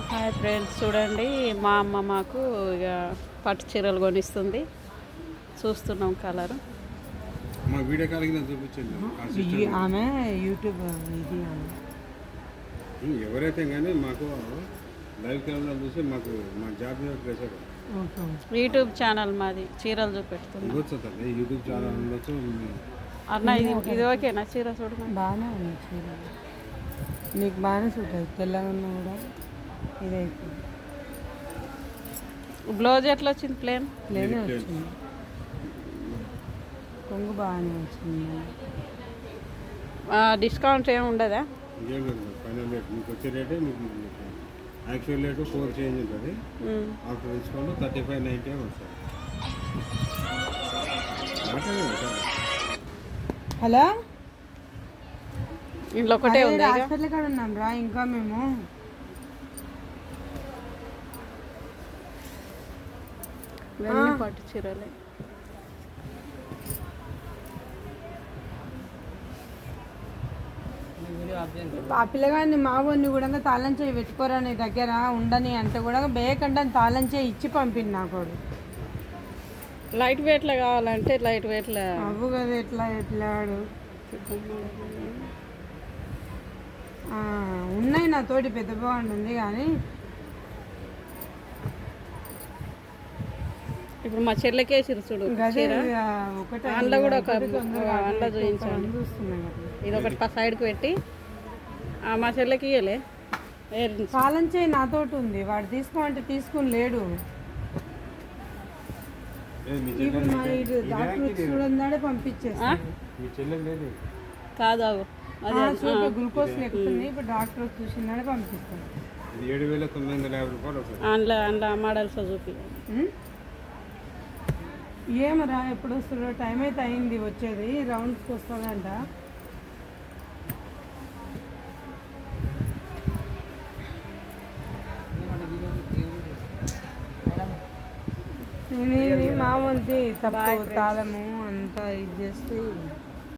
Hi friends, చూడండి మా అమ్మ మాకు ఇక పట్టు చీరలు కొనిస్తుంది. చూస్తున్నాం కలర్. మా వీడియో కాల్ కింద చూపించండి. ఆమె యూట్యూబ్ ఇది ఎవరైతే కానీ మాకు లైవ్ కెమెరా చూసి మాకు మా జాబ్ మీద ప్రెషర్. యూట్యూబ్ ఛానల్ మాది, చీరలు చూపెడుతుంది. యూట్యూబ్ ఛానల్ ఉండొచ్చు. అన్న ఇది ఓకేనా? చీర చూడ బాగానే ఉంది. చీర నీకు బాగానే సూట్ అవుతుంది. తెల్లగా ఉన్నా కూడా ఇది అయిపోయింది. బ్లౌజ్ ఎట్లా వచ్చింది? ప్లేనే వచ్చింది. కొంగు బాగానే వచ్చింది. డిస్కౌంట్ ఏమి ఉండదా? ఫైనల్ రేట్ మీకు వచ్చే రేటే. మీకు యాక్చువల్ రేటు 4 చేంజ్ ఉంటుంది. ఆఫ్టర్ డిస్కౌంట్ 35.90 వస్తుంది. హలో, ఇంట్లో ఒకటే ఉంది. హాస్పిటల్ కాడ ఉన్నాం రా. ఇంకా మేము పట్టు చీరలే. ఆ పిల్లగాడిని మా వాడిని కూడా తాళం చేయి పెట్టుకోరా నీ దగ్గర ఉండని అంటే కూడా బేకంటే తాళం చేయి ఇచ్చి పంపింది నాకు. లైట్ వెయిట్లో కావాలంటే లైట్ వెయిట్లో అవ్వు కదా. ఎట్లాడు ఉన్నాయి నా తోటి. పెద్ద బాగుండి ఉంది కానీ ఇప్పుడు మా చెల్లెకే చూడు. అందులో కూడా ఒక అందులో చూపించండి. ఇది ఒకటి సైడ్కి పెట్టి మా చెల్లెకి ఇయ్యలే. తాళం చేయి నాతోటి ఉంది. వాడు తీసుకోమంటే తీసుకుని లేడు. ఇప్పుడు మా ఇటు డాక్టర్ చూడన్నాడే పంపించేస్తా. కాదు గ్లూకోజ్ ఎక్కుతుంది. ఇప్పుడు డాక్టర్ చూసినాడే పంపిస్తాను. 7,950 రూపాయలు. అందులో మోడల్స్ చూపి. ఏమరా ఎప్పుడు వస్తుందో? టైం అయితే అయింది వచ్చేది. రౌండ్స్కి వస్తుందంట. మా వంతి తప్పు తాళము అంతా ఇది చేస్తే